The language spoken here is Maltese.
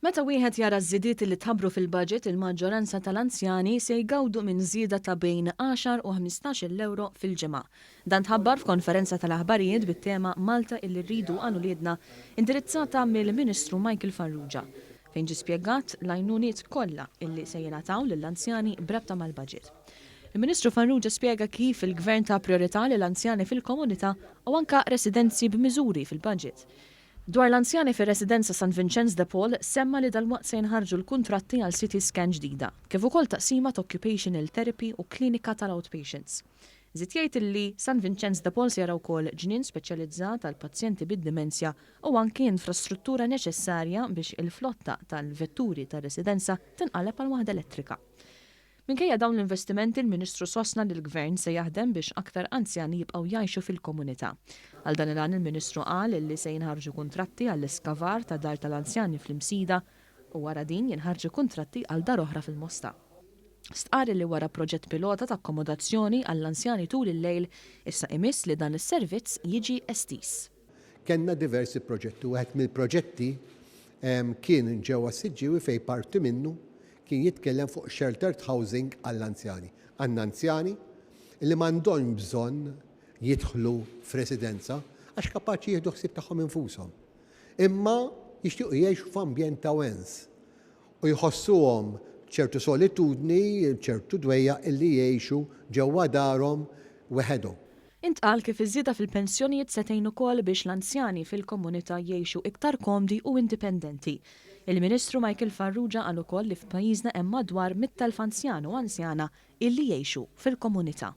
Meta wieħed jara ż-żidiet li tħabbru fil-budget, il-maġġoranza tal-anzjani se jgawdu minn żieda ta' bejn 10 u 15 ewro fil-ġimgħa. Dan tħabbar f'konferenza tal-aħbarijiet bit-tema Malta illi rridu għal uliedna indirizzata mill-Ministru Michael Farrugia, fejn ġie spjegat l-għajnuniet kollha illi se jingħataw lill-anzjani b'rabta mal-budget. Il-Ministru Farrugia spjega kif il-Gvern ta' priorità lill-anzjani fil-komunità u anke residenzi b'miżuri fil-budget. Dwar l-anzjani fir-residenza St. Vincent de Paul semma li dal-waqt se jinħarġu l-kuntratti għal CT scan ġdida, kif ukoll taqsima ta' occupational therapy u klinika tal-outpatients. Żied jgħid li St. Vincent de Paul se jara wkoll ġnien speċjalizzat għal pazjenti bid-dimensja u anki infrastruttura neċessarja biex il-flotta tal-vetturi tar-residenza tinqaleb għal waħda elettrika. Minkejja dawn l-investimenti, il-Ministru sostna li l-Gvern se jaħdem biex aktar anzjani jibqgħu jgħixu fil-komunità. Għal dan il-għan il-Ministru qal li se jinħarġu kuntratti għall-iskavar ta' dar tal-anzjani fl-Imsida u wara din jinħarġu kuntratti għal dar oħra fil-Bosta. Stqar li wara proġett pilota ta' akkomodazzjoni għall-anzjani tul il-lejl issa imiss li dan is-servizz jiġi estis. Kenna diversi proġetti u għed mill-proġetti kien ġewwa Siġġiewi fejn parti minnu kien jitkellem fuq sheltered housing għall-anzjani. Għall-anzjani li m'għandhom bżonn jidħlu f'residenza għax kapaċi jieħdu ħsieb tagħhom infushom. Imma jixtiequ jgħixu f'ambjent ta' wens u jħossuhom ċertu solitudni, ċertu dwejja illi jgħixu ġewwa darhom weħedhom. Intqal kif iż-żieda fil-pensjonijiet se tgħin ukoll biex l-anzjani fil-komunità jgħixu iktar komdi u indipendenti. Il-Ministru Michael Farrugia qal ukoll li f'pajjiżna hemm madwar 100,000 anzjan u anzjana illi jgħixu fil-komunità.